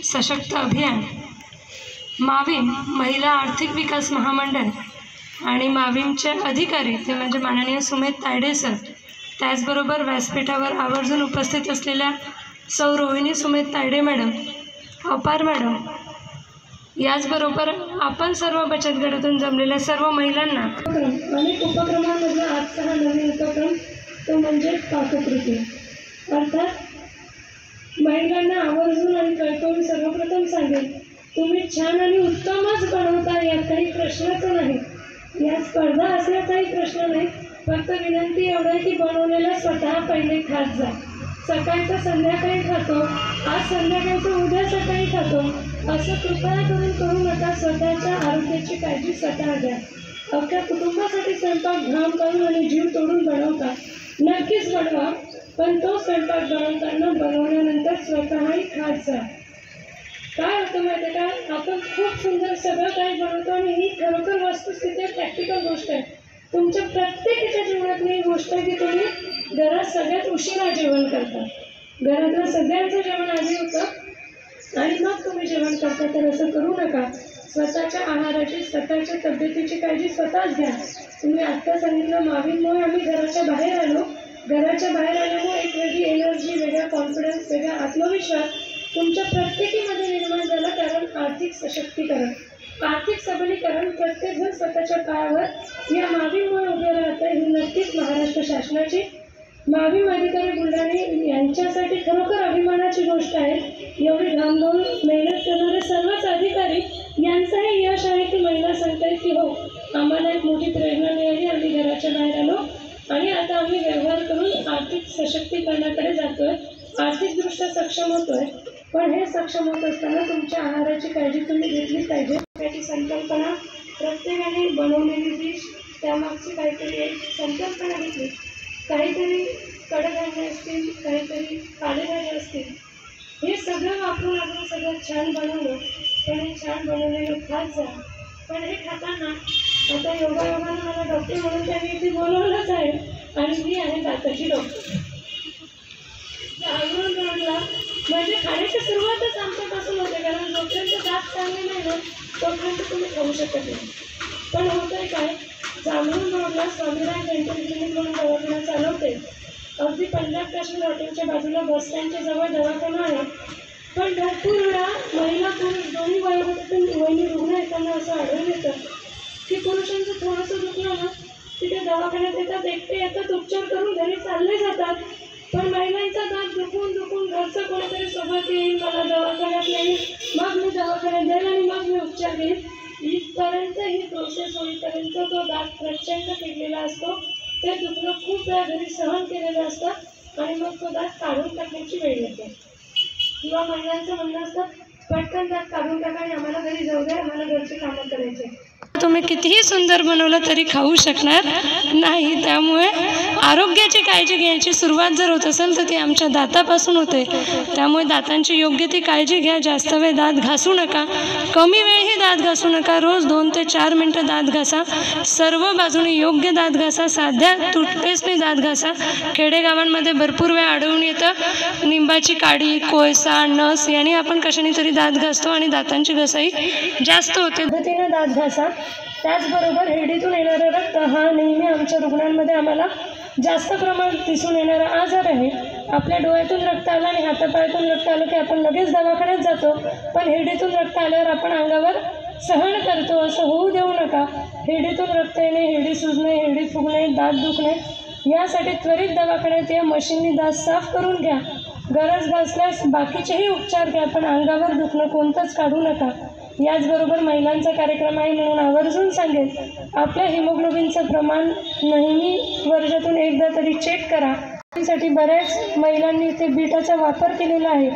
सशक्त अभियान, माविम महिला आर्थिक विकास महामंडळ आणि माविमचे अधिकारी ते म्हणजे माननीय सुमेध तायडे सर, त्याचबरोबर व्यासपीठावर आवर्जून उपस्थित असलेल्या सौ रोहिणी सुमेध तायडे मॅडम, अपार मॅडम, याचबरोबर आपण सर्व बचत गटातून जमलेल्या सर्व महिलांना अनेक उपक्रमांमधला आजचा हा नवीन उपक्रम तो म्हणजे पाककृती, अर्थात महिलांना आवर्जून आणि कळकळून सर्वप्रथम सांगेल, तुम्ही छान आणि उत्तमच बनवता, यात काही प्रश्नच नाही, या स्पर्धा असल्याचाही प्रश्न नाही, फक्त विनंती एवढं आहे की बनवलेला स्वतः पहिले खात जा, सकाळचं संध्याकाळी खातो, आज संध्याकाळचं उद्या सकाळी खातो असं कृपया करून करू नका. स्वतःच्या आरोग्याची काळजी स्वतः घ्या. अख्ख्या कुटुंबासाठी स्वयंपाक घाम काढून आणि जीव तोडून बनवता, नक्कीच बनवा, पण तो स्वयंपाक बनवल्यानंतर स्वतःही खात जा. काय होतं माहिती आहे का, आपण खूप सुंदर सगळं काही बनवतो आणि ही खरोखर वस्तुस्थिती प्रॅक्टिकल गोष्ट आहे. तुमच्या प्रत्येकाच्या जीवनातली ही गोष्ट आहे की तुम्ही घरात सगळ्यात उशिरा जेवण करता, घरातलं सगळ्यांचं जेवण आधी होतं आणि मग तुम्ही जेवण करता. तर असं करू नका. स्वतःच्या आहाराची, स्वतःच्या तब्येतीची काळजी स्वतःच घ्या. तुम्ही आत्ता सांगितलं माविममुळे आम्ही घराच्या बाहेर आलो, घराच्या बाहेर आल्यामुळे एक वेगळी एनर्जी, वेगळा कॉन्फिडन्स, वेगळा आत्मविश्वास तुमच्या प्रत्येकीमध्ये निर्माण झाला. कारण आर्थिक सशक्तीकरण, आर्थिक सबलीकरण, प्रत्येकजण स्वतःच्या पायावर या माविममुळे उभे राहतं. ही नक्कीच महाराष्ट्र शासनाची माविम अधिकारी बुलढाणे यांच्यासाठी खरोखर अभिमानाची गोष्ट आहे. एवढी घामघाम मेहनत करणारे सर्वच अधिकारी यांचंही यश आहे की महिला सांगतायत की हो, आम्हाला एक मोठी प्रेरणा मिळाली, आम्ही घराच्या बाहेर आलो आणि आता आम्ही व्यवहार करून आर्थिक सशक्तीकरणाकडे जातोय, आर्थिकदृष्ट्या सक्षम होतोय. पण हे सक्षम होत असताना तुमच्या आहाराची काळजी तुम्ही घेतली पाहिजे. त्याची संकल्पना प्रत्येकाने बनवलेली डिश, त्यामागची काहीतरी एक संकल्पना घेतली, काहीतरी कडधान्य असतील, काहीतरी पालेभाज्या असतील, हे सगळं वापरून आपण सगळं छान बनवलं. पण हे छान बनवलेलं खात जा. पण हे खाताना आता योगायोगानं मला डॉक्टर म्हणून त्यांनी इथे बोलवलंच आहे आणि मी आहे दाताची डॉक्टर. जागरण रोडला म्हणजे खाण्याची सुरुवातच आमच्यापासून होते, कारण जोपर्यंत दात चांगले नाही ना तोपर्यंत तुम्ही खाऊ शकत नाही. पण होत आहे काय, जांभरून रोडला स्वामीराम डेंटल क्लिनिक म्हणून दवाखाना चालवते. अगदी पंजाब काश्मीर हॉटेलच्या बाजूला बस स्टँडच्या जवळ दवाखाना आहे. पण भरपूर वेळा महिला पुरुष दोन्ही वयोगटातून वहिनी रुग्ण येताना असं आढळून येतं की पुरुषांचं थोडंसं दुखलं ना तिथे दवाखान्यात येतात, एकटे येतात, उपचार करून घरी चालले जातात. पण महिलांचा दात दुखून घरचं कोणीतरी सोबत येईल, मला दवाखान्यात येईल, मग मी दवाखान्यात जाईल आणि मग मी उपचार घेईल, इथपर्यंत ही प्रोसेस होईपर्यंत तो दात प्रचंड किडलेला असतो. ते दुखणं खूप वेळा घरी सहन केलेलं असतं आणि मग तो दात काढून टाकण्याची वेळ येते. किंवा महिलांचं म्हणणं असतं पटकन दात काढून टाका आणि आम्हाला घरी जाऊ द्या, आम्हाला घरची कामं करायचे. तुम्ही कितीही सुंदर बनवलं तरी खाऊ शकणार नाही. त्यामुळे आरोग्याची काळजी घ्यायची सुरुवात जर होत असेल तर ती आमच्या दातापासून होते. त्यामुळे दातांची योग्य ती काळजी घ्या. जास्त वेळ दात घासू नका, कमी वेळही दात घासू नका. रोज 2 ते 4 मिनटं दात घासा. सर्व बाजूने योग्य दात घासा. साध्या टूथपेस्टने दात घासा. खेडेगावांमध्ये भरपूर वेळ आढळून येतं निंबाची काडी, कोळसा, नस याने आपण कशाने तरी दात घासतो आणि दातांची घसाई जास्त होते. पद्धतीनं दात घासा. त्याचबरोबर हेडीतून येणारं रक्त हा नेहमी आमच्या रुग्णांमध्ये आम्हाला जास्त प्रमाणात दिसून येणारा आजार आहे. आपल्या डोळ्यातून रक्त आलं आणि हातापायातून रक्त आलं की आपण लगेच दवाखान्यात जातो, पण हेडीतून रक्त आल्यावर आपण अंगावर सहन करतो. असं होऊ देऊ नका. हेडीतून रक्त येणे, हेडी सुजणे, हेडी फुगणे, दात दुखणे यासाठी त्वरित दवाखान्यात या. मशीननी दात साफ करून घ्या. गरज भासल्यास बाकीचेही उपचार घ्या, पण अंगावर दुखणं कोणतंच काढू नका. याचबरोबर महिलांचा कार्यक्रम आहे म्हणून आवर्जून सांगेल, आपल्या हिमोग्लोबिनचं प्रमाण नेहमी वर्षातून एकदा तरी चेक करा. त्यासाठी बऱ्याच महिलांनी इथे बीटाचा वापर केलेला आहे,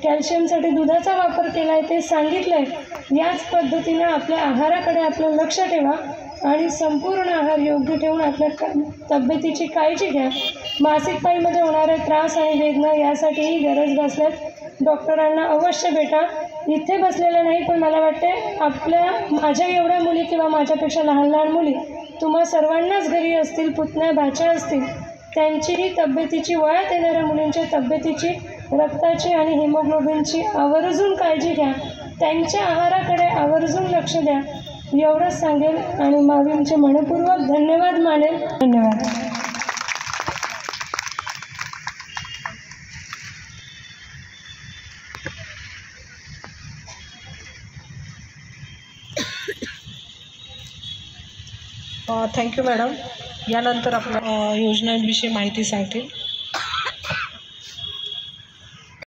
कॅल्शियमसाठी दुधाचा वापर केला आहे, ते सांगितलं आहे. याच पद्धतीनं आपल्या आहाराकडे आपलं लक्ष ठेवा आणि संपूर्ण आहार योग्य ठेवून आपल्या तब्येतीची काळजी घ्या. मासिक पाळीमध्ये होणारे त्रास आणि वेदना यासाठीही गरज भासल्यास डॉक्टरांना अवश्य भेटा. इथे बसलेल्या नाही, पण मला वाटते माझ्या एवढ्या मुली किंवा माझ्यापेक्षा लहान लहान मुली तुम्हा सर्वांनाच घरी असतील, पुतण्या भाच्या असतील, त्यांचीही तब्येतीची, वयात येणाऱ्या मुलींच्या तब्येतीची रक्ताची आणि हिमोग्लोबिनची आवर्जून काळजी घ्या, त्यांच्या आहाराकडे आवर्जून लक्ष द्या, एवढंच सांगेल आणि मावीमचे मनपूर्वक धन्यवाद मानेल. धन्यवाद. Thank you madam. यानंतर आपल्या योजनांविषयी माहिती सांगतील